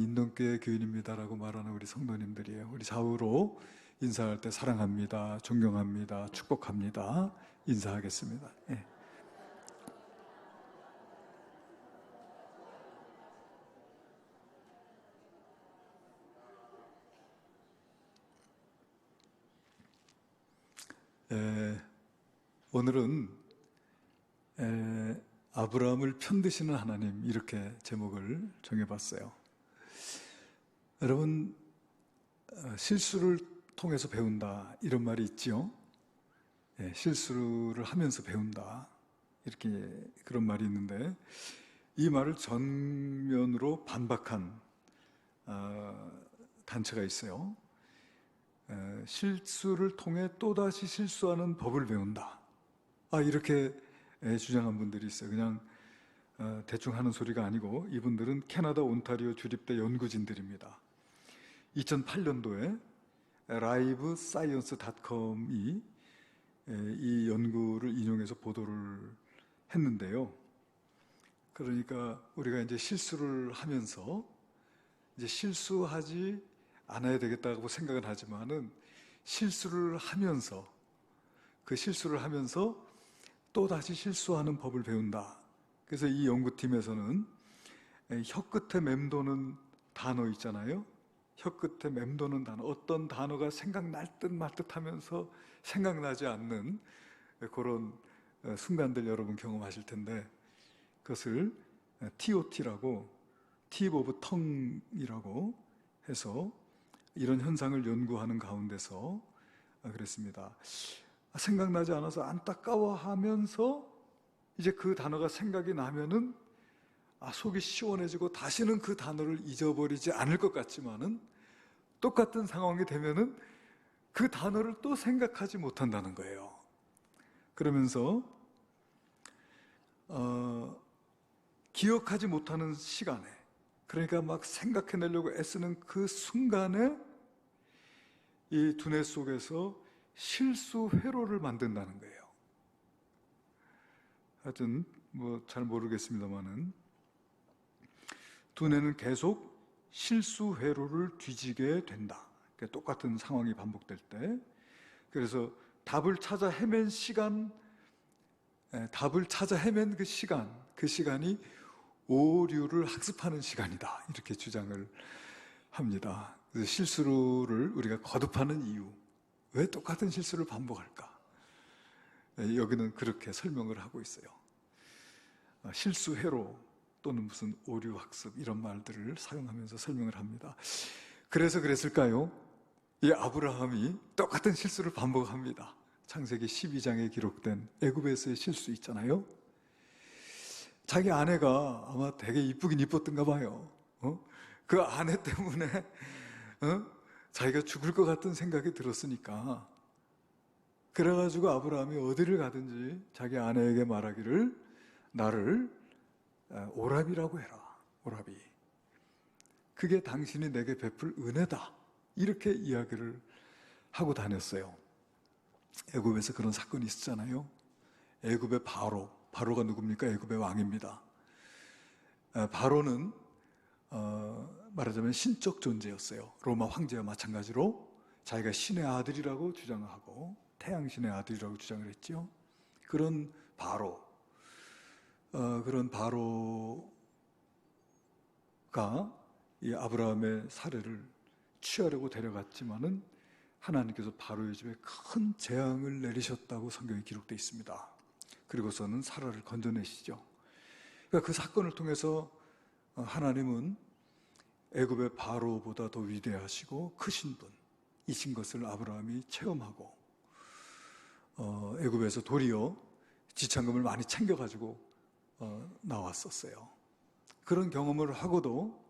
인동교회 교인입니다라고 말하는 우리 성도님들이에요. 우리 좌우로 인사할 때 사랑합니다, 존경합니다, 축복합니다 인사하겠습니다. 예. 오늘은 아브라함을 편드시는 하나님, 이렇게 제목을 정해봤어요. 여러분, 실수를 통해서 배운다, 이런 말이 있지요. 실수를 하면서 배운다, 이렇게 그런 말이 있는데, 이 말을 전면으로 반박한 단체가 있어요. 실수를 통해 또다시 실수하는 법을 배운다, 이렇게 주장한 분들이 있어요. 그냥 대충 하는 소리가 아니고, 이분들은 캐나다 온타리오 주립대 연구진들입니다. 2008년도에 liveScience.com이 이 연구를 인용해서 보도를 했는데요. 그러니까 우리가 이제 실수를 하면서 이제 실수하지 않아야 되겠다고 생각은 하지만은, 실수를 하면서, 그 실수를 하면서 또다시 실수하는 법을 배운다. 그래서 이 연구팀에서는 혀끝에 맴도는 단어 있잖아요. 혀끝에 맴도는 단어, 어떤 단어가 생각날 듯 말 듯 하면서 생각나지 않는 그런 순간들 여러분 경험하실 텐데, 그것을 TOT라고, Tip of Tongue이라고 해서 이런 현상을 연구하는 가운데서 그랬습니다. 생각나지 않아서 안타까워하면서 이제 그 단어가 생각이 나면은 속이 시원해지고 다시는 그 단어를 잊어버리지 않을 것 같지만은, 똑같은 상황이 되면은 그 단어를 또 생각하지 못한다는 거예요. 그러면서 기억하지 못하는 시간에, 그러니까 막 생각해내려고 애쓰는 그 순간에 이 두뇌 속에서 실수 회로를 만든다는 거예요. 하여튼 뭐 잘 모르겠습니다만은, 두뇌는 계속 실수 회로를 뒤지게 된다. 그러니까 똑같은 상황이 반복될 때. 그래서 답을 찾아 헤맨 시간, 답을 찾아 헤맨 그 시간이 오류를 학습하는 시간이다, 이렇게 주장을 합니다. 그래서 실수를 우리가 거듭하는 이유, 왜 똑같은 실수를 반복할까? 여기는 그렇게 설명을 하고 있어요. 실수 회로 또는 무슨 오류 학습, 이런 말들을 사용하면서 설명을 합니다. 그래서 그랬을까요? 이 아브라함이 똑같은 실수를 반복합니다. 창세기 12장에 기록된 애굽에서의 실수 있잖아요. 자기 아내가 아마 되게 이쁘긴 이뻤던가 봐요. 그 아내 때문에 자기가 죽을 것 같은 생각이 들었으니까, 그래가지고 아브라함이 어디를 가든지 자기 아내에게 말하기를, 나를 오라비라고 해라, 오라비. 그게 당신이 내게 베풀 은혜다, 이렇게 이야기를 하고 다녔어요. 애굽에서 그런 사건이 있었잖아요. 애굽의 바로가 누굽니까? 애굽의 왕입니다. 바로는 말하자면 신적 존재였어요. 로마 황제와 마찬가지로 자기가 신의 아들이라고 주장하고 태양신의 아들이라고 주장을 했죠. 그런 바로가 이 아브라함의 사례를 취하려고 데려갔지만은, 하나님께서 바로의 집에 큰 재앙을 내리셨다고 성경에 기록되어 있습니다. 그리고서는 사라를 건져내시죠. 그러니까 그 사건을 통해서 하나님은 애굽의 바로보다 더 위대하시고 크신 분이신 것을 아브라함이 체험하고, 애굽에서 도리어 지참금을 많이 챙겨가지고 나왔었어요. 그런 경험을 하고도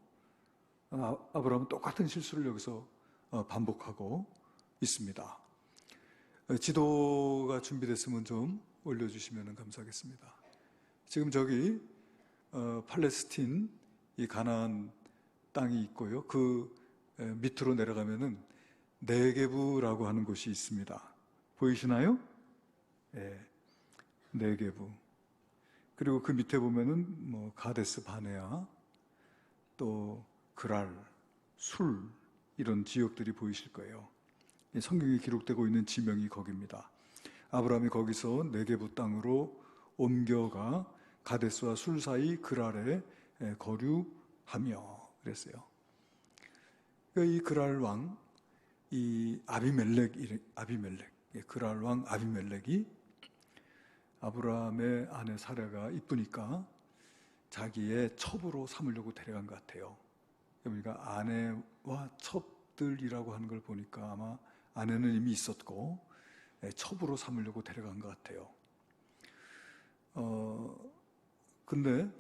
아브라함은 똑같은 실수를 여기서 반복하고 있습니다. 지도가 준비됐으면 좀 올려주시면 감사하겠습니다. 지금 저기 팔레스틴, 이 가나안 땅이 있고요. 그 밑으로 내려가면은 네게부라고 하는 곳이 있습니다. 보이시나요? 네게부. 그리고 그 밑에 보면은 뭐 가데스 바네아, 또 그랄, 술 이런 지역들이 보이실 거예요. 성경에 기록되고 있는 지명이 거기입니다. 아브라함이 거기서 네게부 땅으로 옮겨가 가데스와 술 사이 그랄에 거류하며 그랬어요. 이 그랄 왕, 이 아비멜렉, 그랄 왕 아비멜렉이 아브라함의 아내 사라가 이쁘니까 자기의 첩으로 삼으려고 데려간 것 같아요. 그러니까 아내와 첩들이라고 하는 걸 보니까 아마 아내는 이미 있었고 첩으로 삼으려고 데려간 것 같아요. 근데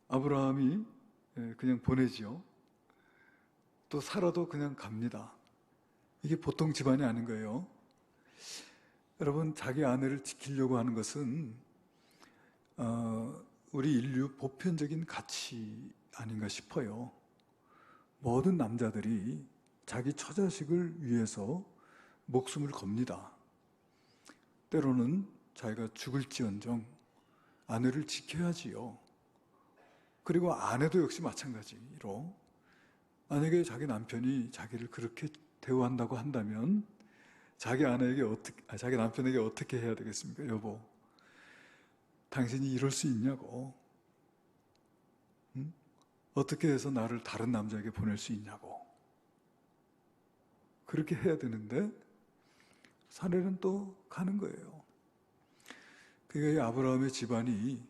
아브라함이 그냥 보내지요. 또 사라도 그냥 갑니다. 이게 보통 집안이 아닌 거예요. 여러분, 자기 아내를 지키려고 하는 것은 우리 인류 보편적인 가치 아닌가 싶어요. 모든 남자들이 자기 처자식을 위해서 목숨을 겁니다. 때로는 자기가 죽을지언정 아내를 지켜야지요. 그리고 아내도 역시 마찬가지로 만약에 자기 남편이 자기를 그렇게 대우한다고 한다면 자기 남편에게 어떻게 해야 되겠습니까? 여보, 당신이 이럴 수 있냐고. 응? 어떻게 해서 나를 다른 남자에게 보낼 수 있냐고. 그렇게 해야 되는데 사례는 또 가는 거예요. 그게 이 아브라함의 집안이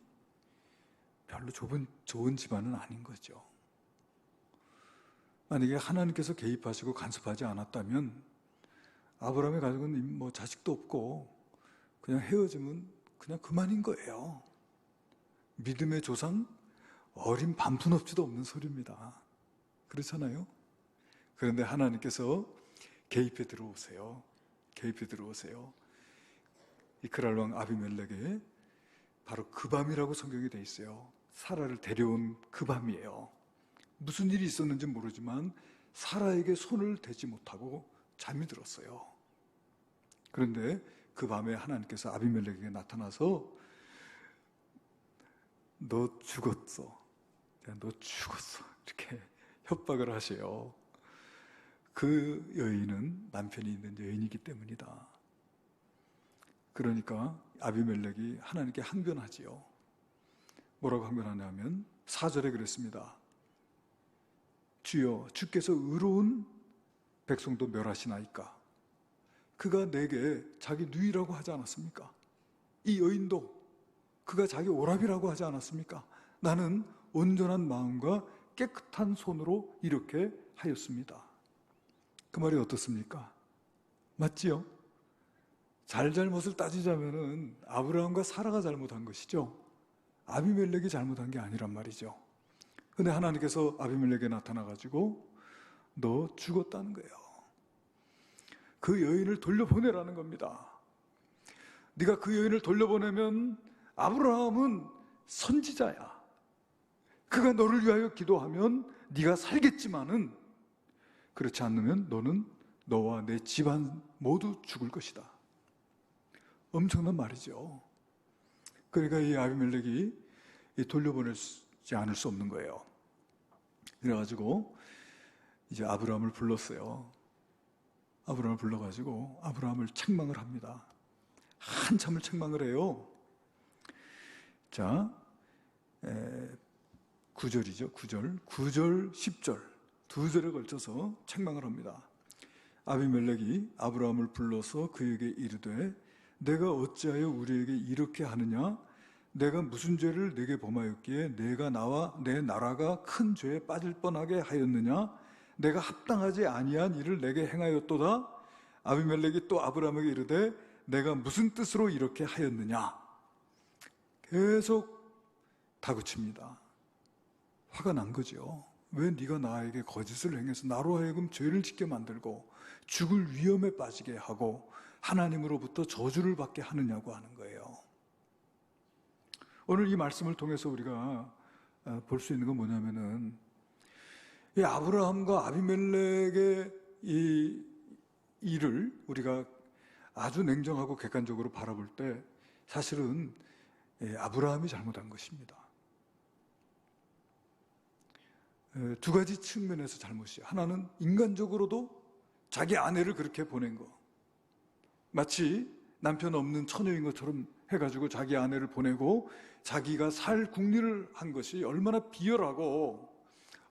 별로 좋은 집안은 아닌 거죠. 만약에 하나님께서 개입하시고 간섭하지 않았다면 아브라함의 가족은 뭐 자식도 없고 그냥 헤어지면 그냥 그만인 거예요. 믿음의 조상 어린 반푼업지도 없는 소리입니다. 그렇잖아요? 그런데 하나님께서 개입해 들어오세요. 이 그랄 왕 아비멜렉의 바로 그 밤이라고 성경이 돼 있어요. 사라를 데려온 그 밤이에요. 무슨 일이 있었는지 모르지만 사라에게 손을 대지 못하고 잠이 들었어요. 그런데 그 밤에 하나님께서 아비멜렉에게 나타나서 너 죽었어. 이렇게 협박을 하세요. 그 여인은 남편이 있는 여인이기 때문이다. 그러니까 아비멜렉이 하나님께 항변하지요. 뭐라고 항변하냐면 4절에 그랬습니다. 주여, 주께서 의로운 백성도 멸하시나이까. 그가 내게 자기 누이라고 하지 않았습니까? 이 여인도 그가 자기 오라비라고 하지 않았습니까? 나는 온전한 마음과 깨끗한 손으로 이렇게 하였습니다. 그 말이 어떻습니까? 맞지요? 잘못을 따지자면은 아브라함과 사라가 잘못한 것이죠. 아비멜렉이 잘못한 게 아니란 말이죠. 근데 하나님께서 아비멜렉에 나타나가지고 너 죽었다는 거예요. 그 여인을 돌려보내라는 겁니다. 네가 그 여인을 돌려보내면 아브라함은 선지자야. 그가 너를 위하여 기도하면 네가 살겠지만은 그렇지 않으면 너는 너와 내 집안 모두 죽을 것이다. 엄청난 말이죠. 그러니까 이 아비멜렉이 돌려보내지 않을 수 없는 거예요. 그래가지고 이제 아브라함을 불렀어요. 아브라함을 불러가지고 아브라함을 책망을 합니다. 한참을 책망을 해요. 자, 9절이죠. 9절, 10절 두 절에 걸쳐서 책망을 합니다. 아비멜렉이 아브라함을 불러서 그에게 이르되 내가 어찌하여 우리에게 이렇게 하느냐? 내가 무슨 죄를 내게 범하였기에 내가 나와 내 나라가 큰 죄에 빠질 뻔하게 하였느냐? 내가 합당하지 아니한 일을 내게 행하였도다. 아비멜렉이 또 아브라함에게 이르되 내가 무슨 뜻으로 이렇게 하였느냐? 계속 다그칩니다. 화가 난 거죠. 왜 네가 나에게 거짓을 행해서 나로 하여금 죄를 짓게 만들고 죽을 위험에 빠지게 하고 하나님으로부터 저주를 받게 하느냐고 하는 거예요. 오늘 이 말씀을 통해서 우리가 볼 수 있는 건 뭐냐면은 이 아브라함과 아비멜렉의 이 일을 우리가 아주 냉정하고 객관적으로 바라볼 때 사실은 아브라함이 잘못한 것입니다. 두 가지 측면에서 잘못이에요. 하나는 인간적으로도 자기 아내를 그렇게 보낸 거. 마치 남편 없는 처녀인 것처럼 해가지고 자기 아내를 보내고 자기가 살 궁리를 한 것이 얼마나 비열하고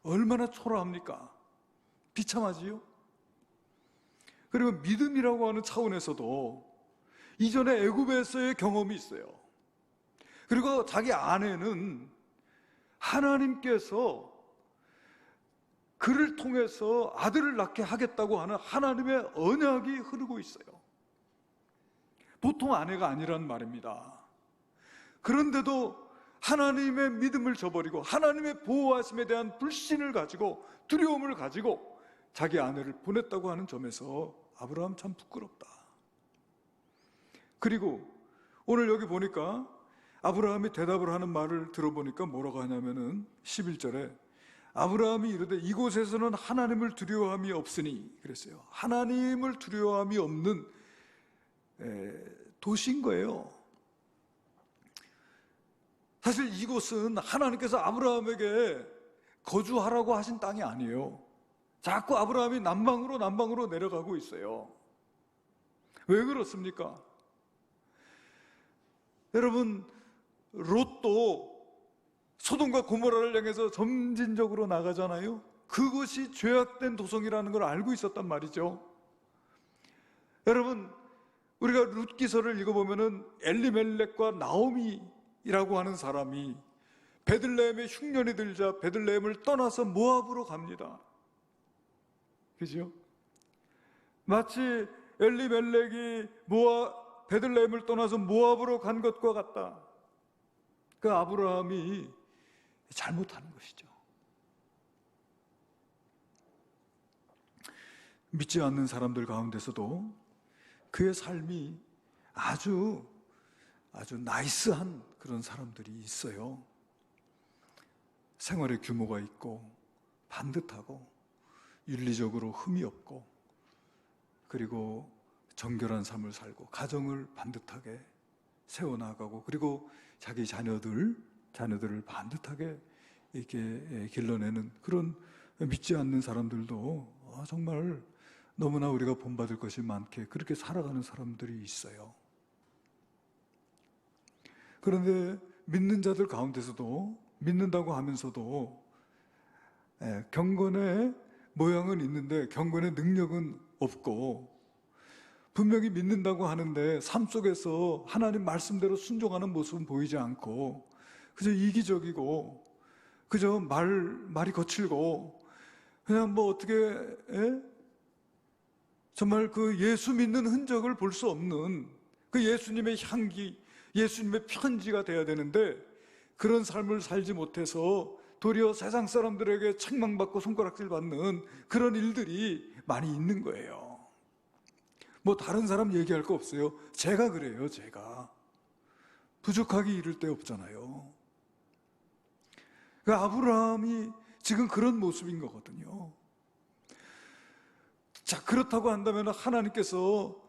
얼마나 초라합니까? 비참하지요? 그리고 믿음이라고 하는 차원에서도 이전에 애굽에서의 경험이 있어요. 그리고 자기 아내는 하나님께서 그를 통해서 아들을 낳게 하겠다고 하는 하나님의 언약이 흐르고 있어요. 보통 아내가 아니란 말입니다. 그런데도 하나님의 믿음을 저버리고 하나님의 보호하심에 대한 불신을 가지고 두려움을 가지고 자기 아내를 보냈다고 하는 점에서 아브라함 참 부끄럽다. 그리고 오늘 여기 보니까 아브라함이 대답을 하는 말을 들어보니까 뭐라고 하냐면은 11절에 아브라함이 이르되 이곳에서는 하나님을 두려워함이 없으니 그랬어요. 하나님을 두려워함이 없는 도시인 거예요. 사실 이곳은 하나님께서 아브라함에게 거주하라고 하신 땅이 아니에요. 자꾸 아브라함이 남방으로 내려가고 있어요. 왜 그렇습니까? 여러분, 롯도 소돔과 고모라를 향해서 점진적으로 나가잖아요. 그것이 죄악된 도성이라는 걸 알고 있었단 말이죠. 여러분, 우리가 룻기서를 읽어보면은 엘리멜렉과 나오미라고 하는 사람이 베들레헴에 흉년이 들자 베들레헴을 떠나서 모압으로 갑니다. 그죠? 마치 엘리멜렉이 베들레헴을 떠나서 모압으로 간 것과 같다. 그 아브라함이 잘못하는 것이죠. 믿지 않는 사람들 가운데서도 그의 삶이 아주 나이스한 그런 사람들이 있어요. 생활의 규모가 있고 반듯하고 윤리적으로 흠이 없고 그리고 정결한 삶을 살고 가정을 반듯하게 세워나가고 그리고 자기 자녀들을 반듯하게 이렇게 길러내는 그런 믿지 않는 사람들도 정말 너무나 우리가 본받을 것이 많게 그렇게 살아가는 사람들이 있어요. 그런데 믿는 자들 가운데서도 믿는다고 하면서도 경건의 모양은 있는데 경건의 능력은 없고 분명히 믿는다고 하는데 삶 속에서 하나님 말씀대로 순종하는 모습은 보이지 않고 그저 이기적이고 그저 말이 거칠고 그냥 뭐 어떻게 정말 그 예수 믿는 흔적을 볼 수 없는 그 예수님의 향기, 예수님의 편지가 돼야 되는데 그런 삶을 살지 못해서 도리어 세상 사람들에게 책망받고 손가락질 받는 그런 일들이 많이 있는 거예요. 뭐 다른 사람 얘기할 거 없어요. 제가 그래요. 제가 부족하기 이를 데 없잖아요. 그러니까 아브라함이 지금 그런 모습인 거거든요. 자, 그렇다고 한다면 하나님께서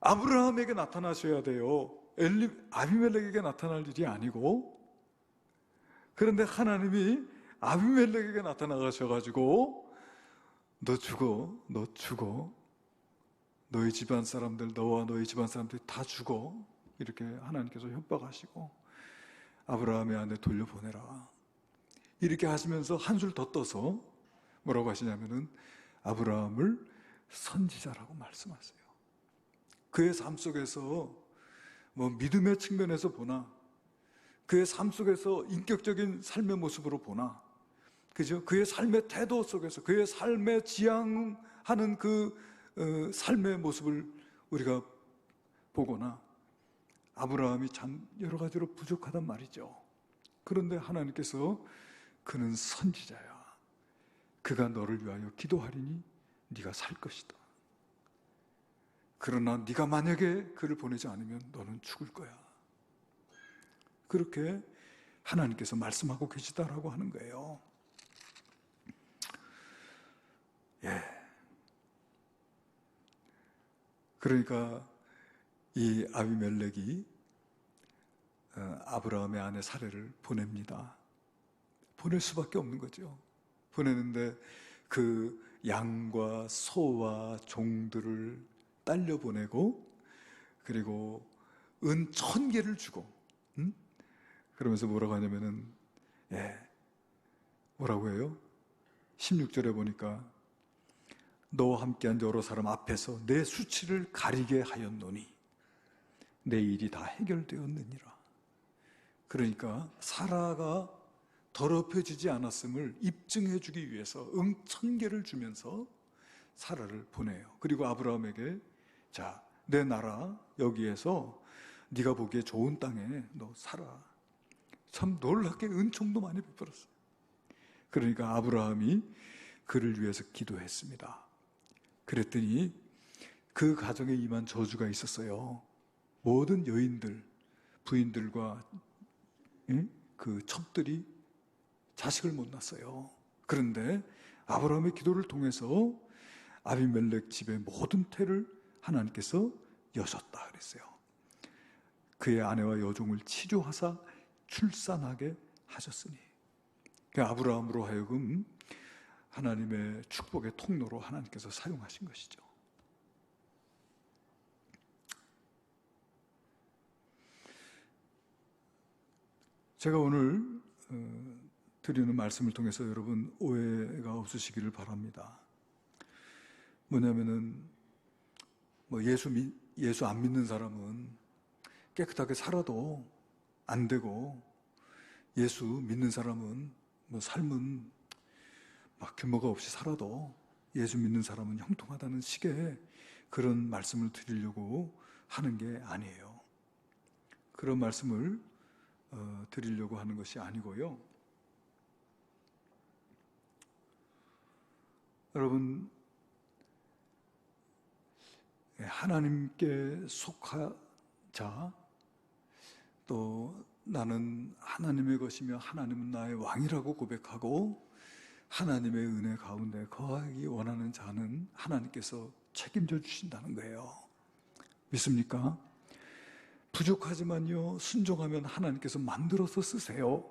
아브라함에게 나타나셔야 돼요. 아비멜렉에게 나타날 일이 아니고. 그런데 하나님이 아비멜렉에게 나타나셔가지고 너 죽어. 너희 집안 사람들, 너와 너희 집안 사람들이 다 죽어. 이렇게 하나님께서 협박하시고 아브라함의 아내 돌려보내라. 이렇게 하시면서 한술 더 떠서 뭐라고 하시냐면은 아브라함을 선지자라고 말씀하세요. 그의 삶 속에서 뭐 믿음의 측면에서 보나 그의 삶 속에서 인격적인 삶의 모습으로 보나 그죠? 그의 삶의 태도 속에서 그의 삶에 지향하는 그 삶의 모습을 우리가 보거나 아브라함이 참 여러 가지로 부족하단 말이죠. 그런데 하나님께서 그는 선지자야. 그가 너를 위하여 기도하리니 네가 살 것이다. 그러나 네가 만약에 그를 보내지 않으면 너는 죽을 거야. 그렇게 하나님께서 말씀하고 계시다라고 하는 거예요. 그러니까 이 아비멜렉이 아브라함의 아내 사레를 보냅니다. 보낼 수밖에 없는 거죠. 보내는데 그 양과 소와 종들을 딸려 보내고, 그리고 은 1000개를 주고, 그러면서 뭐라고 하냐면은, 뭐라고 해요? 16절에 보니까 너와 함께한 여러 사람 앞에서 내 수치를 가리게 하였노니 내 일이 다 해결되었느니라. 그러니까 사라가 더럽혀지지 않았음을 입증해 주기 위해서 응 1000개를 주면서 사라를 보내요. 그리고 아브라함에게, 자, 내 나라 여기에서 네가 보기에 좋은 땅에 너 살아. 참 놀랍게 은총도 많이 베풀었어요. 그러니까 아브라함이 그를 위해서 기도했습니다. 그랬더니 그 가정에 임한 저주가 있었어요. 모든 여인들, 부인들과 그 첩들이 자식을 못 낳았어요. 그런데 아브라함의 기도를 통해서 아비멜렉 집의 모든 태를 하나님께서 여셨다 그랬어요. 그의 아내와 여종을 치료하사 출산하게 하셨으니, 아브라함으로 하여금 하나님의 축복의 통로로 하나님께서 사용하신 것이죠. 제가 오늘 드리는 말씀을 통해서 여러분 오해가 없으시기를 바랍니다. 뭐냐면은 예수 안 믿는 사람은 깨끗하게 살아도 안 되고, 예수 믿는 사람은 삶은 막 규모가 없이 살아도 예수 믿는 사람은 형통하다는 식의 그런 말씀을 드리려고 하는 게 아니에요. 그런 말씀을 드리려고 하는 것이 아니고요. 여러분, 하나님께 속하자, 또 나는 하나님의 것이며 하나님은 나의 왕이라고 고백하고 하나님의 은혜 가운데 거하기 원하는 자는 하나님께서 책임져 주신다는 거예요. 믿습니까? 부족하지만요, 순종하면 하나님께서 만들어서 쓰세요.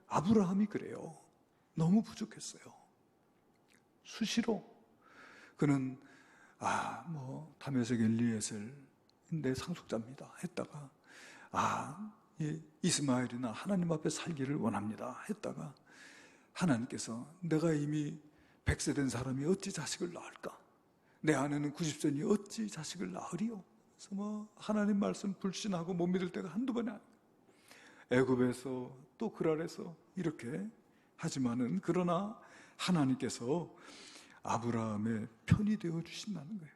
아브라함이 그래요. 너무 부족했어요. 수시로 그는 다메섹 엘리에셀 내 상속자입니다 했다가, 이스마엘이나 하나님 앞에 살기를 원합니다 했다가, 하나님께서 내가 이미 100세 된 사람이 어찌 자식을 낳을까? 내 아내는 90세니 어찌 자식을 낳으리요? 그래서 하나님 말씀 불신하고 못 믿을 때가 한두 번이 아니에요. 애굽에서 또 그랄에서 이렇게 하지만은, 그러나 하나님께서 아브라함의 편이 되어 주신다는 거예요.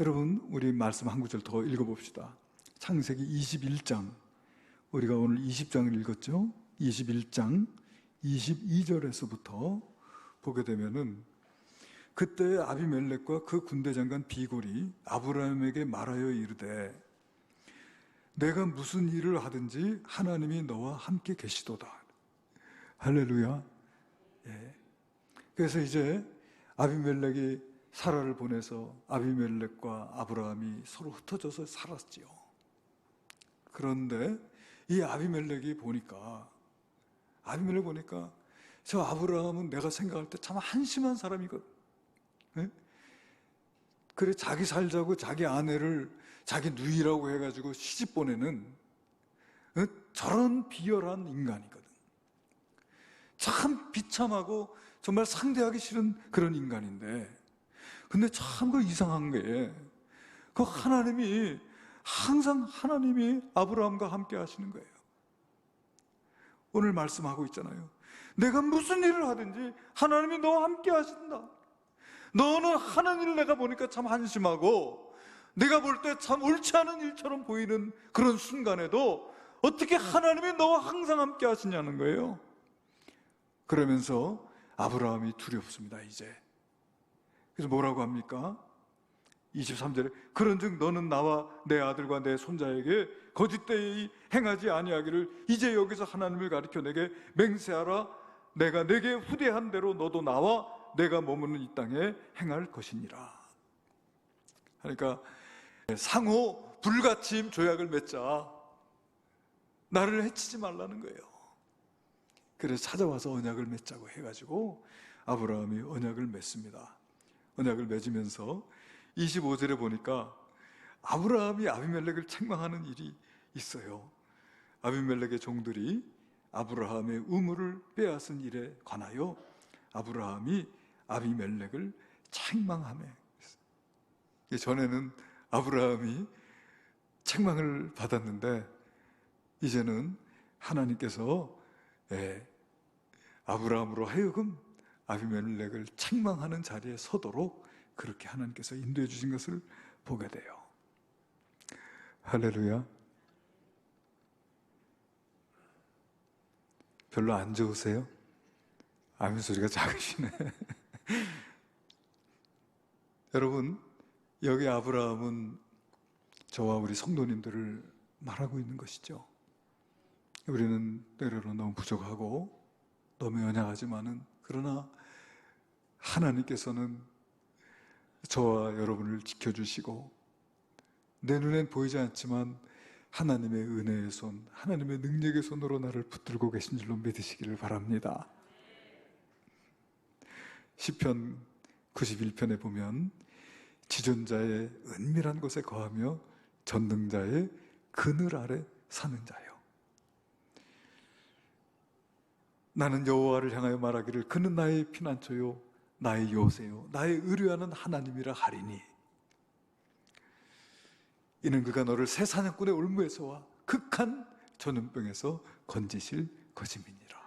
여러분, 우리 말씀 한 구절 더 읽어봅시다. 창세기 21장, 우리가 오늘 20장을 읽었죠? 21장 22절에서부터 보게 되면은, 그때 아비멜렉과 그 군대 장관 비골이 아브라함에게 말하여 이르되 내가 무슨 일을 하든지 하나님이 너와 함께 계시도다. 할렐루야. 그래서 이제 아비멜렉이 사라를 보내서 아비멜렉과 아브라함이 서로 흩어져서 살았지요. 그런데 이 아비멜렉 보니까 저 아브라함은 내가 생각할 때 참 한심한 사람이거든. 그래, 자기 살자고 자기 아내를 자기 누이라고 해가지고 시집 보내는 저런 비열한 인간이거든. 참 비참하고 정말 상대하기 싫은 그런 인간인데, 근데 참 그 이상한 게, 그 하나님이 항상 아브라함과 함께 하시는 거예요. 오늘 말씀하고 있잖아요. 내가 무슨 일을 하든지 하나님이 너와 함께 하신다. 너는 하는 일을 내가 보니까 참 한심하고 내가 볼 때 참 옳지 않은 일처럼 보이는 그런 순간에도 어떻게 하나님이 너와 항상 함께 하시냐는 거예요. 그러면서 아브라함이 두렵습니다, 이제. 그래서 뭐라고 합니까? 23절에 그런즉 너는 나와 내 아들과 내 손자에게 거짓되이 행하지 아니하기를 이제 여기서 하나님을 가리켜 내게 맹세하라. 내가 내게 후대한 대로 너도 나와 내가 머무는 이 땅에 행할 것이니라. 그러니까 상호 불가침 조약을 맺자. 나를 해치지 말라는 거예요. 그래서 찾아와서 언약을 맺자고 해가지고 아브라함이 언약을 맺습니다. 언약을 맺으면서 25절에 보니까 아브라함이 아비멜렉을 책망하는 일이 있어요. 아비멜렉의 종들이 아브라함의 우물을 빼앗은 일에 관하여 아브라함이 아비멜렉을 책망하며, 전에는 아브라함이 책망을 받았는데 이제는 하나님께서 아브라함으로 하여금 아비멜렉을 책망하는 자리에 서도록 그렇게 하나님께서 인도해 주신 것을 보게 돼요. 할렐루야. 별로 안 좋으세요? 아멘 소리가 작으시네. 여러분, 여기 아브라함은 저와 우리 성도님들을 말하고 있는 것이죠. 우리는 때로는 너무 부족하고 너무 연약하지만은, 그러나 하나님께서는 저와 여러분을 지켜주시고 내 눈엔 보이지 않지만 하나님의 은혜의 손, 하나님의 능력의 손으로 나를 붙들고 계신 줄로 믿으시기를 바랍니다. 시편 91편에 보면 지존자의 은밀한 곳에 거하며 전능자의 그늘 아래 사는 자요, 나는 여호와를 향하여 말하기를 그는 나의 피난처요 나의 요새요 나의 의뢰하는 하나님이라 하리니, 이는 그가 너를 새 사냥꾼의 올무에서와 극한 전염병에서 건지실 것임이니라.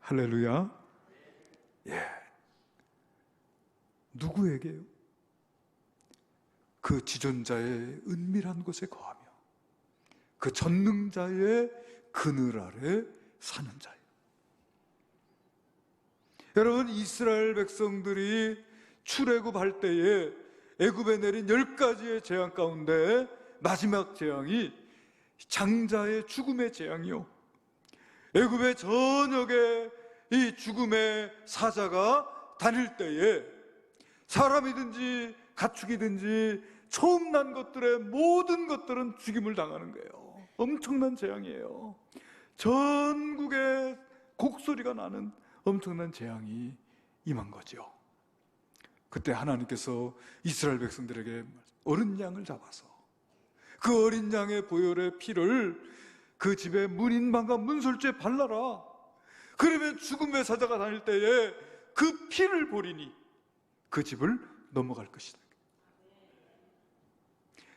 할렐루야. 누구에게요? 그 지존자의 은밀한 곳에 거하며 그 전능자의 그늘 아래 사는 자예요. 여러분, 이스라엘 백성들이 출애굽할 때에 애굽에 내린 10가지의 재앙 가운데 마지막 재앙이 장자의 죽음의 재앙이요, 애굽의 전역에 이 죽음의 사자가 다닐 때에 사람이든지 가축이든지 처음 난 것들의 모든 것들은 죽임을 당하는 거예요. 엄청난 재앙이에요. 전국에 곡소리가 나는 엄청난 재앙이 임한 거죠. 그때 하나님께서 이스라엘 백성들에게 어린 양을 잡아서 그 어린 양의 보혈의 피를 그 집의 문인방과 문설주에 발라라. 그러면 죽음의 사자가 다닐 때에 그 피를 보리니 그 집을 넘어갈 것이다.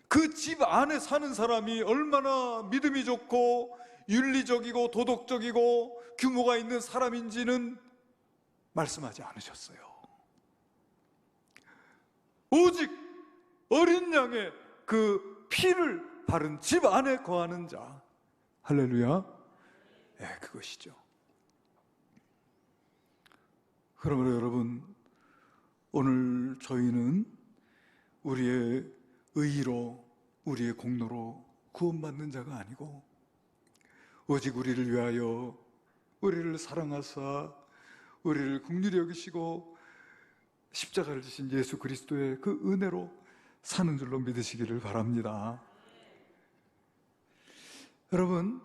그 집 안에 사는 사람이 얼마나 믿음이 좋고 윤리적이고 도덕적이고 규모가 있는 사람인지는 말씀하지 않으셨어요. 오직 어린 양의 그 피를 바른 집 안에 거하는 자, 할렐루야. 그것이죠. 그러므로 여러분, 오늘 저희는 우리의 의의로, 우리의 공로로 구원받는 자가 아니고 오직 우리를 위하여, 우리를 사랑하사 우리를 긍휼히 여기시고 십자가를 지신 예수 그리스도의 그 은혜로 사는 줄로 믿으시기를 바랍니다. 여러분,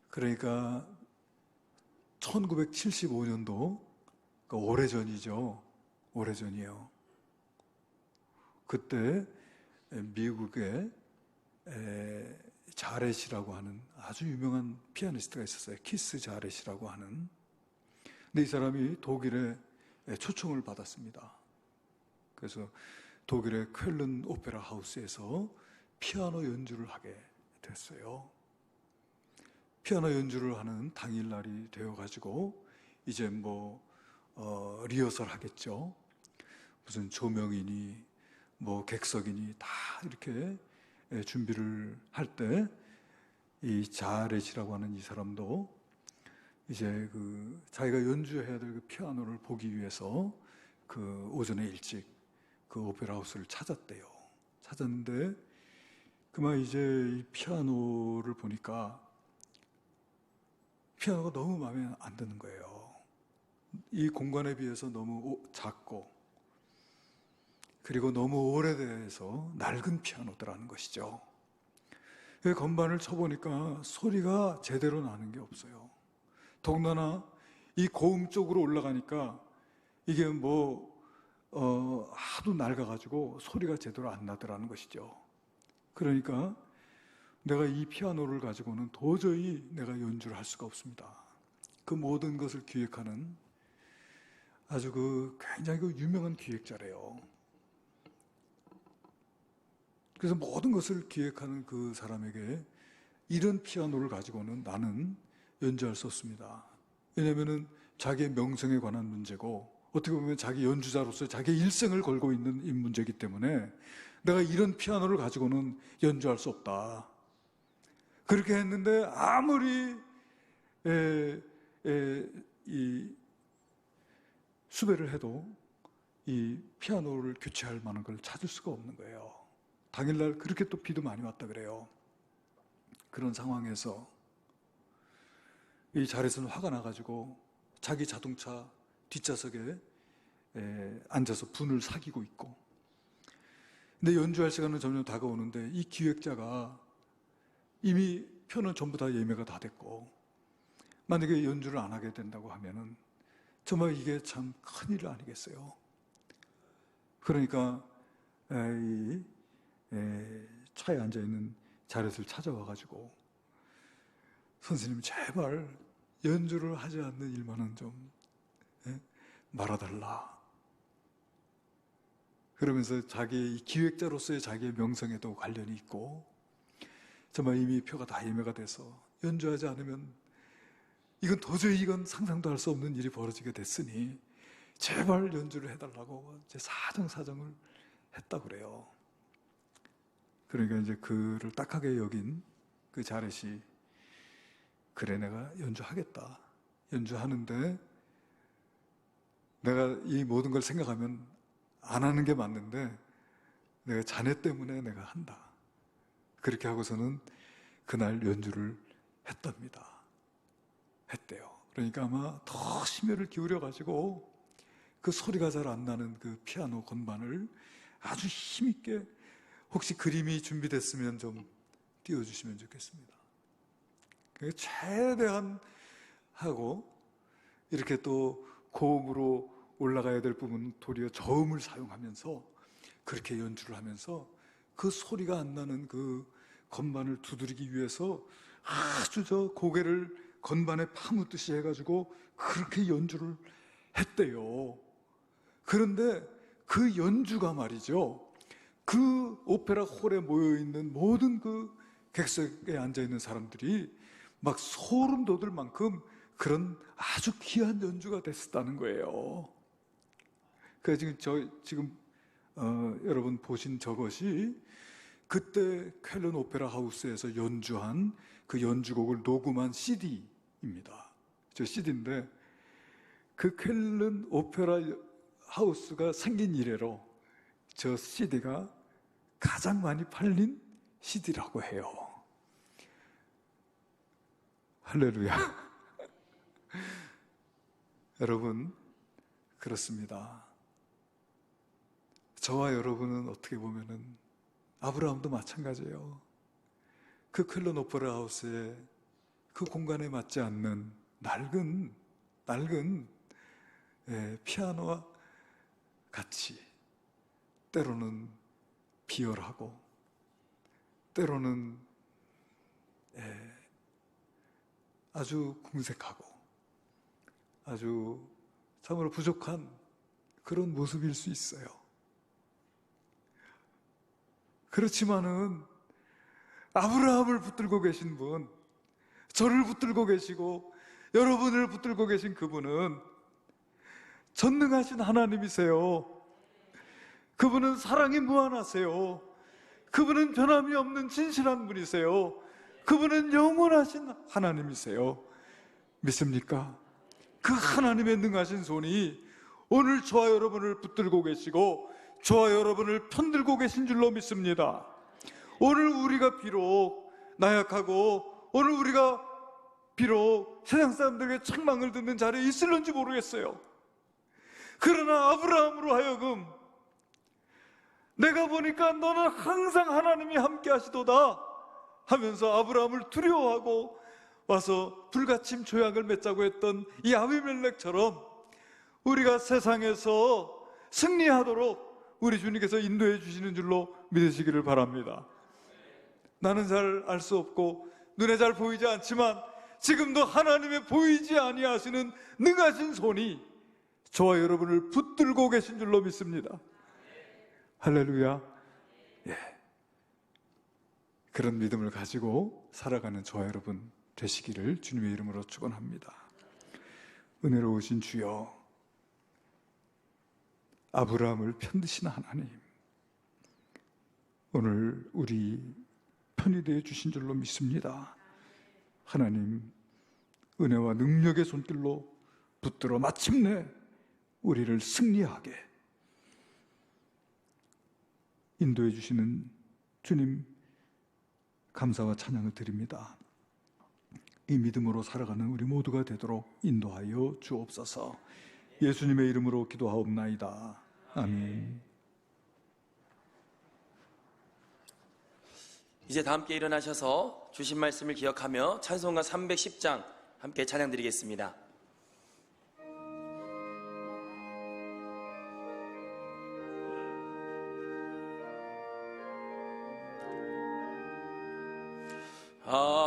그러니까 1975년도, 오래전이죠. 오래전이에요. 그때 미국에 자렛이라고 하는 아주 유명한 피아니스트가 있었어요. 키스 자렛이라고 하는. 근데 이 사람이 독일에 초청을 받았습니다. 그래서 독일의 쾰른 오페라 하우스에서 피아노 연주를 하게 됐어요. 피아노 연주를 하는 당일날이 되어가지고 이제 리허설 하겠죠. 무슨 조명이니 객석이니 다 이렇게 준비를 할 때 이 자렛이라고 하는 이 사람도 이제 자기가 연주해야 될 그 피아노를 보기 위해서 그 오전에 일찍 그 오페라 하우스를 찾았대요. 찾았는데 그만 이제 이 피아노를 보니까 피아노가 너무 마음에 안 드는 거예요. 이 공간에 비해서 너무 작고 그리고 너무 오래돼서 낡은 피아노더라는 것이죠. 건반을 쳐보니까 소리가 제대로 나는 게 없어요. 더군다나 이 고음 쪽으로 올라가니까 이게 하도 낡아가지고 소리가 제대로 안 나더라는 것이죠. 그러니까 내가 이 피아노를 가지고는 도저히 내가 연주를 할 수가 없습니다. 그 모든 것을 기획하는 아주 굉장히 유명한 기획자래요. 그래서 모든 것을 기획하는 그 사람에게 이런 피아노를 가지고는 나는 연주할 수 없습니다. 왜냐하면 자기의 명성에 관한 문제고 어떻게 보면 자기 연주자로서 자기의 일생을 걸고 있는 이 문제이기 때문에 내가 이런 피아노를 가지고는 연주할 수 없다. 그렇게 했는데 아무리 이 수배를 해도 이 피아노를 교체할 만한 걸 찾을 수가 없는 거예요. 당일날 그렇게 또 비도 많이 왔다 그래요. 그런 상황에서 이 자리에서는 화가 나가지고 자기 자동차 뒷좌석에 앉아서 분을 사귀고 있고, 근데 연주할 시간은 점점 다가오는데 이 기획자가 이미 표는 전부 다 예매가 다 됐고, 만약에 연주를 안 하게 된다고 하면은 정말 이게 참 큰일 아니겠어요. 그러니까 차에 앉아있는 자렛을 찾아와가지고 선생님 제발 연주를 하지 않는 일만은 좀 말아달라. 그러면서 자기의 기획자로서의 자기의 명성에도 관련이 있고, 정말 이미 표가 다 예매가 돼서 연주하지 않으면 이건 상상도 할 수 없는 일이 벌어지게 됐으니 제발 연주를 해달라고 이제 사정을 했다고 그래요. 그러니까 이제 그를 딱하게 여긴 그 자렛이 그래 내가 연주하겠다. 연주하는데 내가 이 모든 걸 생각하면 안 하는 게 맞는데 내가 자네 때문에 내가 한다. 그렇게 하고서는 그날 연주를 했대요. 그러니까 아마 더 심혈을 기울여가지고 그 소리가 잘 안 나는 그 피아노 건반을 아주 힘있게, 혹시 그림이 준비됐으면 좀 띄워주시면 좋겠습니다. 최대한 하고 이렇게 또 고음으로 올라가야 될 부분은 도리어 저음을 사용하면서 그렇게 연주를 하면서 그 소리가 안 나는 그 건반을 두드리기 위해서 아주 저 고개를 건반에 파묻듯이 해가지고 그렇게 연주를 했대요. 그런데 그 연주가 말이죠, 그 오페라 홀에 모여있는 모든 그 객석에 앉아있는 사람들이 막 소름 돋을 만큼 그런 아주 귀한 연주가 됐었다는 거예요. 그래서 지금 여러분 보신 저것이 그때 쾰른 오페라 하우스에서 연주한 그 연주곡을 녹음한 CD입니다. 저 CD인데 그 쾰른 오페라 하우스가 생긴 이래로 저 CD가 가장 많이 팔린 CD라고 해요. 할렐루야. 여러분, 그렇습니다. 저와 여러분은 어떻게 보면은 아브라함도 마찬가지예요. 그 쾰른 오페라 하우스의 그 공간에 맞지 않는 낡은 피아노와 같이 때로는 비열하고 때로는 아주 궁색하고 아주 참으로 부족한 그런 모습일 수 있어요. 그렇지만은 아브라함을 붙들고 계신 분, 저를 붙들고 계시고 여러분을 붙들고 계신 그분은 전능하신 하나님이세요. 그분은 사랑이 무한하세요. 그분은 변함이 없는 진실한 분이세요. 그분은 영원하신 하나님이세요. 믿습니까? 그 하나님의 능하신 손이 오늘 저와 여러분을 붙들고 계시고 저와 여러분을 편들고 계신 줄로 믿습니다. 오늘 우리가 비록 나약하고 오늘 우리가 비록 세상 사람들에게 책망을 듣는 자리에 있을는지 모르겠어요. 그러나 아브라함으로 하여금 내가 보니까 너는 항상 하나님이 함께 하시도다 하면서 아브라함을 두려워하고 와서 불가침 조약을 맺자고 했던 이 아비멜렉처럼 우리가 세상에서 승리하도록 우리 주님께서 인도해 주시는 줄로 믿으시기를 바랍니다. 나는 잘 알 수 없고 눈에 잘 보이지 않지만 지금도 하나님의 보이지 아니하시는 능하신 손이 저와 여러분을 붙들고 계신 줄로 믿습니다. 할렐루야. 예. 그런 믿음을 가지고 살아가는 저와 여러분 되시기를 주님의 이름으로 축원합니다. 은혜로우신 주여, 아브라함을 편드신 하나님, 오늘 우리 편이 되어 주신 줄로 믿습니다. 하나님, 은혜와 능력의 손길로 붙들어 마침내 우리를 승리하게 인도해 주시는 주님, 감사와 찬양을 드립니다. 이 믿음으로 살아가는 우리 모두가 되도록 인도하여 주옵소서. 예수님의 이름으로 기도하옵나이다. 아멘. 이제 다 함께 일어나셔서 주신 말씀을 기억하며 찬송가 310장 함께 찬양드리겠습니다. 아